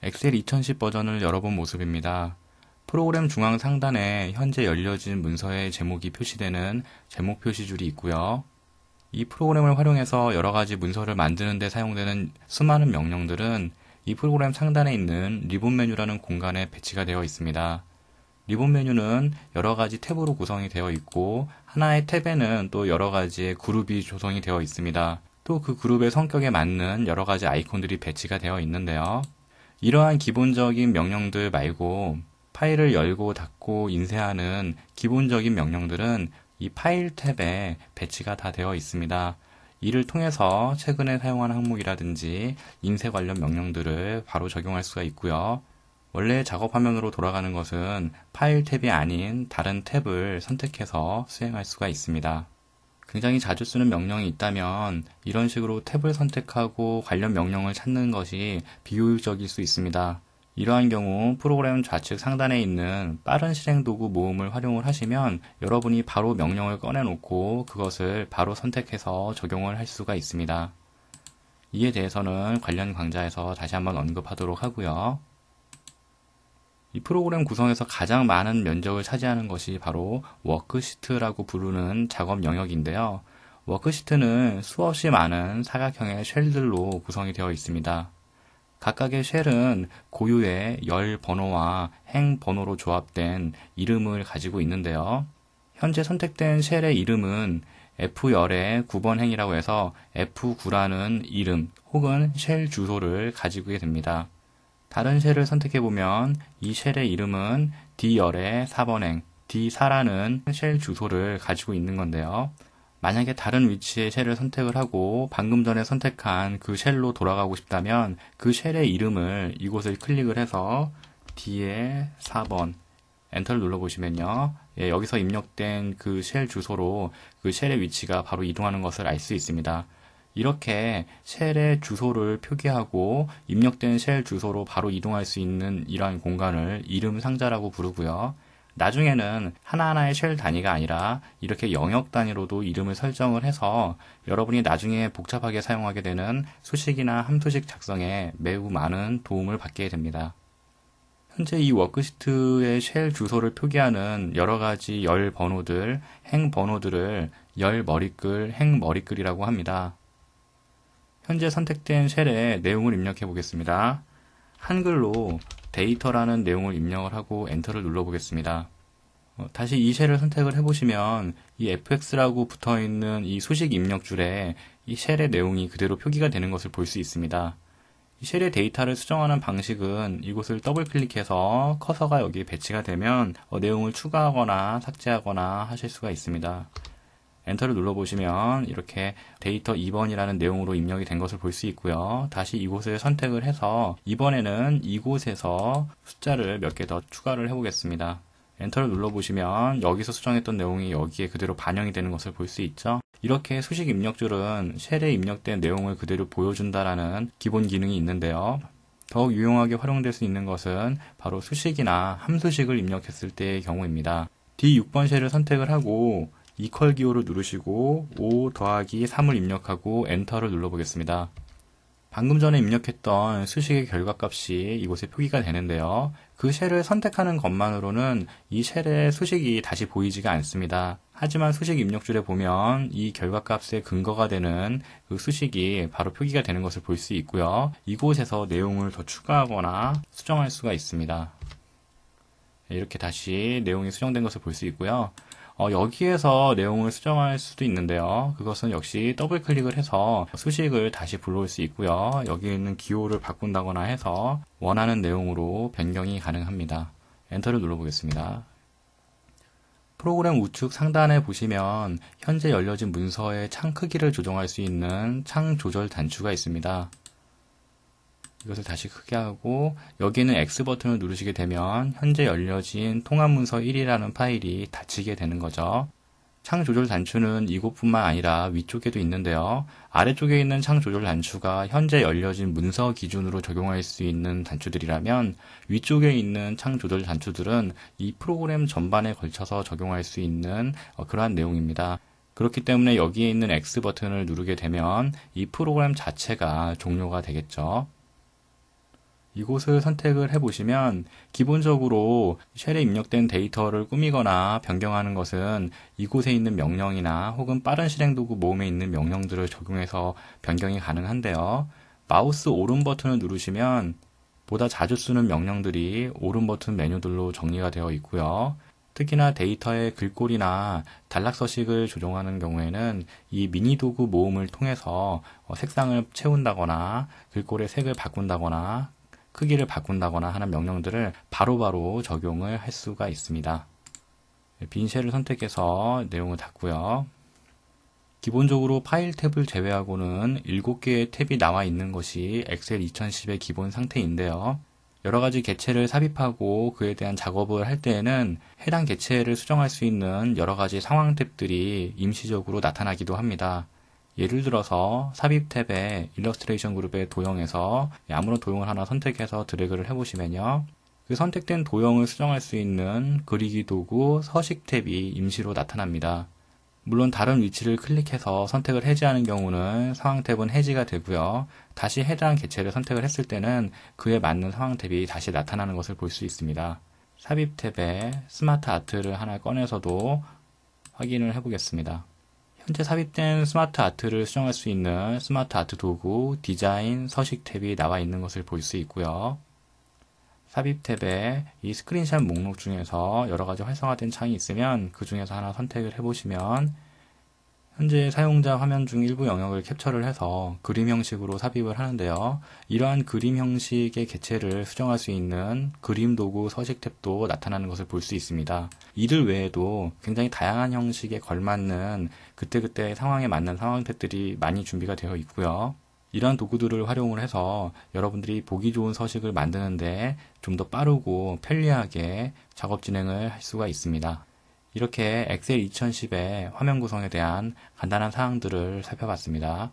엑셀 2010 버전을 열어본 모습입니다. 프로그램 중앙 상단에 현재 열려진 문서의 제목이 표시되는 제목 표시줄이 있고요. 이 프로그램을 활용해서 여러 가지 문서를 만드는 데 사용되는 수많은 명령들은 이 프로그램 상단에 있는 리본 메뉴라는 공간에 배치가 되어 있습니다. 리본 메뉴는 여러 가지 탭으로 구성이 되어 있고 하나의 탭에는 또 여러 가지의 그룹이 조성이 되어 있습니다. 또 그 그룹의 성격에 맞는 여러 가지 아이콘들이 배치가 되어 있는데요. 이러한 기본적인 명령들 말고 파일을 열고 닫고 인쇄하는 기본적인 명령들은 이 파일 탭에 배치가 다 되어 있습니다. 이를 통해서 최근에 사용한 항목이라든지 인쇄 관련 명령들을 바로 적용할 수가 있고요. 원래 작업 화면으로 돌아가는 것은 파일 탭이 아닌 다른 탭을 선택해서 수행할 수가 있습니다. 굉장히 자주 쓰는 명령이 있다면 이런 식으로 탭을 선택하고 관련 명령을 찾는 것이 비효율적일 수 있습니다. 이러한 경우 프로그램 좌측 상단에 있는 빠른 실행 도구 모음을 활용을 하시면 여러분이 바로 명령을 꺼내놓고 그것을 바로 선택해서 적용을 할 수가 있습니다. 이에 대해서는 관련 강좌에서 다시 한번 언급하도록 하고요. 이 프로그램 구성에서 가장 많은 면적을 차지하는 것이 바로 워크시트라고 부르는 작업 영역인데요. 워크시트는 수없이 많은 사각형의 쉘들로 구성이 되어 있습니다. 각각의 쉘은 고유의 열 번호와 행 번호로 조합된 이름을 가지고 있는데요. 현재 선택된 쉘의 이름은 F열의 9번 행이라고 해서 F9라는 이름 혹은 쉘 주소를 가지고 됩니다. 다른 쉘을 선택해보면 이 쉘의 이름은 D열의 4번 행, D4라는 쉘 주소를 가지고 있는 건데요. 만약에 다른 위치의 쉘을 선택을 하고 방금 전에 선택한 그 쉘로 돌아가고 싶다면 그 쉘의 이름을 이곳을 클릭을 해서 D의 4번 엔터를 눌러보시면요. 여기서 입력된 그 쉘 주소로 그 쉘의 위치가 바로 이동하는 것을 알 수 있습니다. 이렇게 쉘의 주소를 표기하고 입력된 쉘 주소로 바로 이동할 수 있는 이러한 공간을 이름 상자라고 부르고요. 나중에는 하나하나의 쉘 단위가 아니라 이렇게 영역 단위로도 이름을 설정을 해서 여러분이 나중에 복잡하게 사용하게 되는 수식이나 함수식 작성에 매우 많은 도움을 받게 됩니다. 현재 이 워크시트의 쉘 주소를 표기하는 여러 가지 열 번호들, 행 번호들을 열 머리글, 행 머리글이라고 합니다. 현재 선택된 쉘의 내용을 입력해 보겠습니다. 한글로 데이터라는 내용을 입력을 하고 엔터를 눌러보겠습니다. 다시 이 쉘을 선택을 해보시면 이 fx라고 붙어있는 이 수식 입력줄에 이 쉘의 내용이 그대로 표기가 되는 것을 볼 수 있습니다. 이 쉘의 데이터를 수정하는 방식은 이곳을 더블 클릭해서 커서가 여기에 배치가 되면 내용을 추가하거나 삭제하거나 하실 수가 있습니다. 엔터를 눌러보시면 이렇게 데이터 2번이라는 내용으로 입력이 된 것을 볼 수 있고요. 다시 이곳을 선택을 해서 이번에는 이곳에서 숫자를 몇 개 더 추가를 해보겠습니다. 엔터를 눌러보시면 여기서 수정했던 내용이 여기에 그대로 반영이 되는 것을 볼 수 있죠. 이렇게 수식 입력줄은 쉘에 입력된 내용을 그대로 보여준다라는 기본 기능이 있는데요. 더욱 유용하게 활용될 수 있는 것은 바로 수식이나 함수식을 입력했을 때의 경우입니다. D6번 쉘을 선택을 하고 이퀄 기호를 누르시고 5 더하기 3을 입력하고 엔터를 눌러보겠습니다. 방금 전에 입력했던 수식의 결과값이 이곳에 표기가 되는데요. 그 쉘을 선택하는 것만으로는 이 쉘의 수식이 다시 보이지가 않습니다. 하지만 수식 입력줄에 보면 이 결과값의 근거가 되는 그 수식이 바로 표기가 되는 것을 볼 수 있고요. 이곳에서 내용을 더 추가하거나 수정할 수가 있습니다. 이렇게 다시 내용이 수정된 것을 볼 수 있고요. 여기에서 내용을 수정할 수도 있는데요. 그것은 역시 더블 클릭을 해서 수식을 다시 불러올 수 있고요. 여기 있는 기호를 바꾼다거나 해서 원하는 내용으로 변경이 가능합니다. 엔터를 눌러보겠습니다. 프로그램 우측 상단에 보시면 현재 열려진 문서의 창 크기를 조정할 수 있는 창 조절 단추가 있습니다. 이것을 다시 크게 하고 여기는 X 버튼을 누르시게 되면 현재 열려진 통합문서 1이라는 파일이 닫히게 되는 거죠. 창 조절 단추는 이곳뿐만 아니라 위쪽에도 있는데요. 아래쪽에 있는 창 조절 단추가 현재 열려진 문서 기준으로 적용할 수 있는 단추들이라면 위쪽에 있는 창 조절 단추들은 이 프로그램 전반에 걸쳐서 적용할 수 있는 그러한 내용입니다. 그렇기 때문에 여기에 있는 X 버튼을 누르게 되면 이 프로그램 자체가 종료가 되겠죠. 이곳을 선택을 해보시면 기본적으로 쉘에 입력된 데이터를 꾸미거나 변경하는 것은 이곳에 있는 명령이나 혹은 빠른 실행 도구 모음에 있는 명령들을 적용해서 변경이 가능한데요. 마우스 오른 버튼을 누르시면 보다 자주 쓰는 명령들이 오른 버튼 메뉴들로 정리가 되어 있고요. 특히나 데이터의 글꼴이나 단락 서식을 조정하는 경우에는 이 미니 도구 모음을 통해서 색상을 채운다거나 글꼴의 색을 바꾼다거나 크기를 바꾼다거나 하는 명령들을 바로바로 적용을 할 수가 있습니다. 빈 쉘을 선택해서 내용을 닫고요. 기본적으로 파일 탭을 제외하고는 7개의 탭이 나와 있는 것이 엑셀 2010의 기본 상태인데요. 여러 가지 객체를 삽입하고 그에 대한 작업을 할 때에는 해당 객체를 수정할 수 있는 여러 가지 상황 탭들이 임시적으로 나타나기도 합니다. 예를 들어서 삽입 탭에 일러스트레이션 그룹의 도형에서 아무런 도형을 하나 선택해서 드래그를 해보시면요. 그 선택된 도형을 수정할 수 있는 그리기 도구 서식 탭이 임시로 나타납니다. 물론 다른 위치를 클릭해서 선택을 해제하는 경우는 상황 탭은 해지가 되고요. 다시 해당 객체를 선택을 했을 때는 그에 맞는 상황 탭이 다시 나타나는 것을 볼 수 있습니다. 삽입 탭에 스마트 아트를 하나 꺼내서도 확인을 해보겠습니다. 현재 삽입된 스마트 아트를 수정할 수 있는 스마트 아트 도구 디자인 서식 탭이 나와 있는 것을 볼 수 있고요. 삽입 탭에 이 스크린샷 목록 중에서 여러 가지 활성화된 창이 있으면 그 중에서 하나 선택을 해보시면 현재 사용자 화면 중 일부 영역을 캡처를 해서 그림 형식으로 삽입을 하는데요. 이러한 그림 형식의 객체를 수정할 수 있는 그림 도구 서식 탭도 나타나는 것을 볼 수 있습니다. 이들 외에도 굉장히 다양한 형식에 걸맞는 그때그때 상황에 맞는 상황 탭들이 많이 준비가 되어 있고요. 이러한 도구들을 활용을 해서 여러분들이 보기 좋은 서식을 만드는데 좀 더 빠르고 편리하게 작업 진행을 할 수가 있습니다. 이렇게 엑셀 2010의 화면 구성에 대한 간단한 사항들을 살펴봤습니다.